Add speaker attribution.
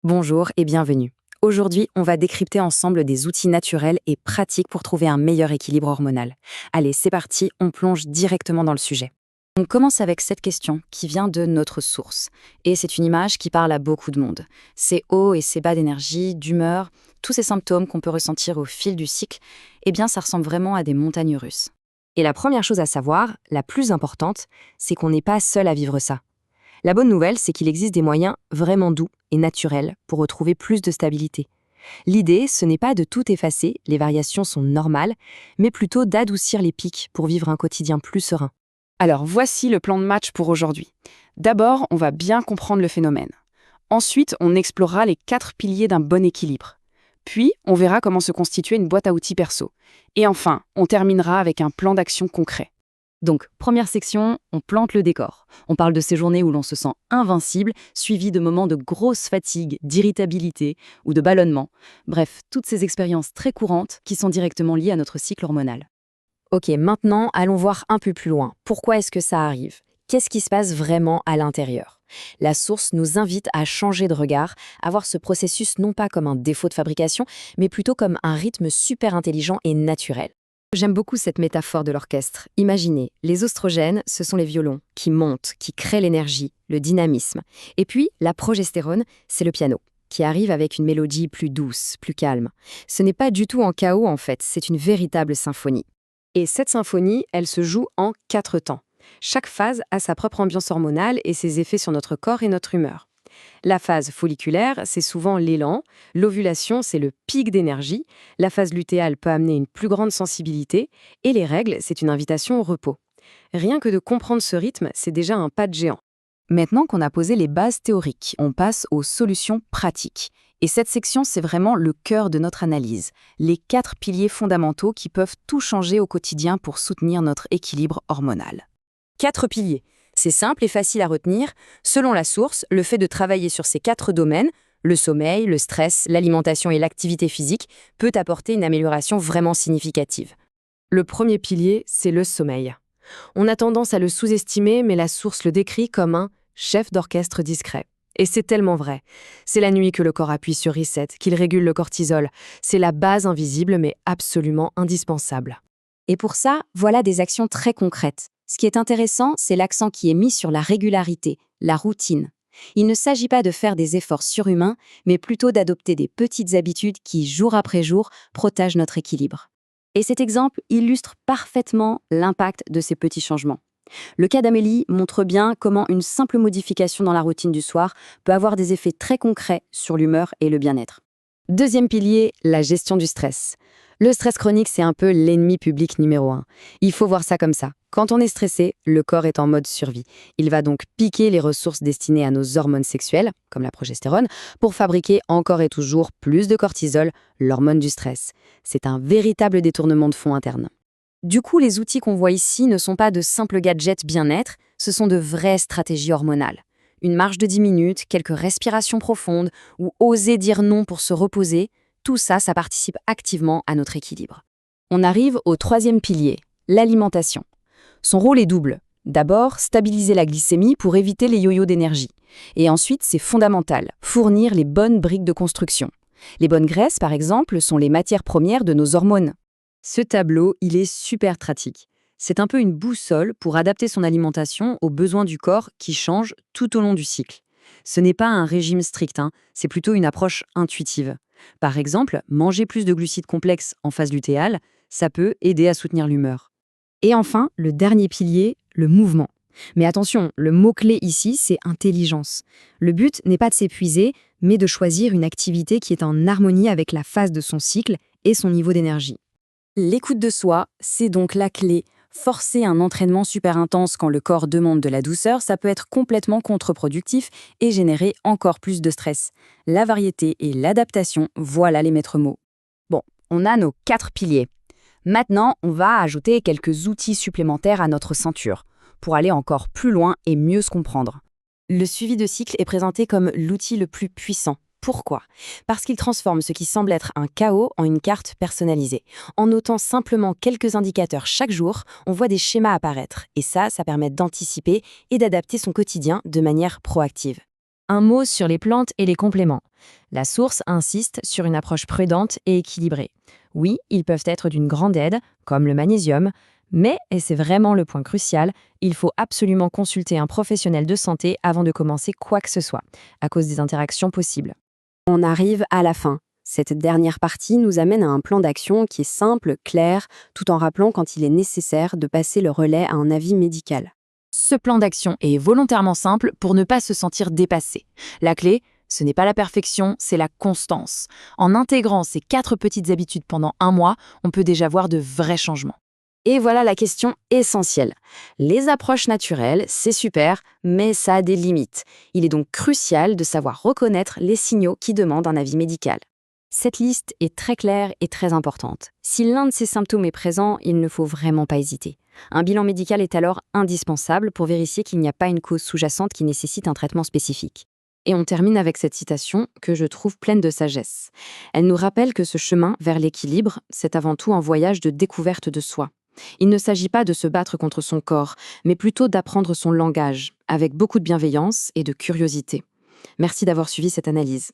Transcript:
Speaker 1: Bonjour et bienvenue. Aujourd'hui, on va décrypter ensemble des outils naturels et pratiques pour trouver un meilleur équilibre hormonal. Allez, c'est parti, on plonge directement dans le sujet. On commence avec cette question qui vient de notre source. Et c'est une image qui parle à beaucoup de monde. Ces hauts et ces bas d'énergie, d'humeur, tous ces symptômes qu'on peut ressentir au fil du cycle, eh bien ça ressemble vraiment à des montagnes russes.
Speaker 2: Et la première chose à savoir, la plus importante, c'est qu'on n'est pas seul à vivre ça. La bonne nouvelle, c'est qu'il existe des moyens vraiment doux et naturels pour retrouver plus de stabilité. L'idée, ce n'est pas de tout effacer, les variations sont normales, mais plutôt d'adoucir les pics pour vivre un quotidien plus serein.
Speaker 3: Alors voici le plan de match pour aujourd'hui. D'abord, on va bien comprendre le phénomène. Ensuite, on explorera les 4 piliers d'un bon équilibre. Puis, on verra comment se constituer une boîte à outils perso. Et enfin, on terminera avec un plan d'action concret.
Speaker 1: Donc, première section, on plante le décor. On parle de ces journées où l'on se sent invincible, suivies de moments de grosse fatigue, d'irritabilité ou de ballonnement. Bref, toutes ces expériences très courantes qui sont directement liées à notre cycle hormonal.
Speaker 2: Ok, maintenant, allons voir un peu plus loin. Pourquoi est-ce que ça arrive? Qu'est-ce qui se passe vraiment à l'intérieur? La source nous invite à changer de regard, à voir ce processus non pas comme un défaut de fabrication, mais plutôt comme un rythme super intelligent et naturel. J'aime beaucoup cette métaphore de l'orchestre. Imaginez, les oestrogènes, ce sont les violons qui montent, qui créent l'énergie, le dynamisme. Et puis, la progestérone, c'est le piano, qui arrive avec une mélodie plus douce, plus calme. Ce n'est pas du tout en chaos en fait, c'est une véritable symphonie.
Speaker 3: Et cette symphonie, elle se joue en 4 temps. Chaque phase a sa propre ambiance hormonale et ses effets sur notre corps et notre humeur. La phase folliculaire, c'est souvent l'élan. L'ovulation, c'est le pic d'énergie. La phase lutéale peut amener une plus grande sensibilité. Et les règles, c'est une invitation au repos. Rien que de comprendre ce rythme, c'est déjà un pas de géant.
Speaker 1: Maintenant qu'on a posé les bases théoriques, on passe aux solutions pratiques. Et cette section, c'est vraiment le cœur de notre analyse. Les 4 piliers fondamentaux qui peuvent tout changer au quotidien pour soutenir notre équilibre hormonal.
Speaker 2: 4 piliers. C'est simple et facile à retenir. Selon la source, le fait de travailler sur ces 4 domaines, le sommeil, le stress, l'alimentation et l'activité physique, peut apporter une amélioration vraiment significative.
Speaker 3: Le premier pilier, c'est le sommeil. On a tendance à le sous-estimer, mais la source le décrit comme un chef d'orchestre discret. Et c'est tellement vrai. C'est la nuit que le corps appuie sur reset, qu'il régule le cortisol. C'est la base invisible, mais absolument indispensable.
Speaker 2: Et pour ça, voilà des actions très concrètes. Ce qui est intéressant, c'est l'accent qui est mis sur la régularité, la routine. Il ne s'agit pas de faire des efforts surhumains, mais plutôt d'adopter des petites habitudes qui, jour après jour, protègent notre équilibre. Et cet exemple illustre parfaitement l'impact de ces petits changements. Le cas d'Amélie montre bien comment une simple modification dans la routine du soir peut avoir des effets très concrets sur l'humeur et le bien-être.
Speaker 3: Deuxième pilier, la gestion du stress. Le stress chronique, c'est un peu l'ennemi public numéro 1. Il faut voir ça comme ça. Quand on est stressé, le corps est en mode survie. Il va donc piquer les ressources destinées à nos hormones sexuelles, comme la progestérone, pour fabriquer encore et toujours plus de cortisol, l'hormone du stress. C'est un véritable détournement de fond interne.
Speaker 2: Du coup, les outils qu'on voit ici ne sont pas de simples gadgets bien-être, ce sont de vraies stratégies hormonales. Une marche de 10 minutes, quelques respirations profondes ou oser dire non pour se reposer, tout ça, ça participe activement à notre équilibre.
Speaker 3: On arrive au troisième pilier, l'alimentation. Son rôle est double. D'abord, stabiliser la glycémie pour éviter les yo-yo d'énergie. Et ensuite, c'est fondamental, fournir les bonnes briques de construction. Les bonnes graisses, par exemple, sont les matières premières de nos hormones. Ce tableau, il est super pratique. C'est un peu une boussole pour adapter son alimentation aux besoins du corps qui changent tout au long du cycle. Ce n'est pas un régime strict, c'est plutôt une approche intuitive. Par exemple, manger plus de glucides complexes en phase lutéale, ça peut aider à soutenir l'humeur. Et enfin, le dernier pilier, le mouvement. Mais attention, le mot-clé ici, c'est intelligence. Le but n'est pas de s'épuiser, mais de choisir une activité qui est en harmonie avec la phase de son cycle et son niveau d'énergie.
Speaker 1: L'écoute de soi, c'est donc la clé. Forcer un entraînement super intense quand le corps demande de la douceur, ça peut être complètement contre-productif et générer encore plus de stress. La variété et l'adaptation, voilà les maîtres mots. Bon, on a nos 4 piliers. Maintenant, on va ajouter quelques outils supplémentaires à notre ceinture, pour aller encore plus loin et mieux se comprendre. Le suivi de cycle est présenté comme l'outil le plus puissant. Pourquoi? Parce qu'il transforme ce qui semble être un chaos en une carte personnalisée. En notant simplement quelques indicateurs chaque jour, on voit des schémas apparaître. Et ça permet d'anticiper et d'adapter son quotidien de manière proactive.
Speaker 2: Un mot sur les plantes et les compléments. La source insiste sur une approche prudente et équilibrée. Oui, ils peuvent être d'une grande aide, comme le magnésium, mais, et c'est vraiment le point crucial, il faut absolument consulter un professionnel de santé avant de commencer quoi que ce soit, à cause des interactions possibles.
Speaker 3: On arrive à la fin. Cette dernière partie nous amène à un plan d'action qui est simple, clair, tout en rappelant quand il est nécessaire de passer le relais à un avis médical.
Speaker 1: Ce plan d'action est volontairement simple pour ne pas se sentir dépassé. La clé, ce n'est pas la perfection, c'est la constance. En intégrant ces 4 petites habitudes pendant 1 mois, on peut déjà voir de vrais changements.
Speaker 3: Et voilà la question essentielle. Les approches naturelles, c'est super, mais ça a des limites. Il est donc crucial de savoir reconnaître les signaux qui demandent un avis médical.
Speaker 2: Cette liste est très claire et très importante. Si l'un de ces symptômes est présent, il ne faut vraiment pas hésiter. Un bilan médical est alors indispensable pour vérifier qu'il n'y a pas une cause sous-jacente qui nécessite un traitement spécifique. Et on termine avec cette citation que je trouve pleine de sagesse. Elle nous rappelle que ce chemin vers l'équilibre, c'est avant tout un voyage de découverte de soi. Il ne s'agit pas de se battre contre son corps, mais plutôt d'apprendre son langage, avec beaucoup de bienveillance et de curiosité. Merci d'avoir suivi cette analyse.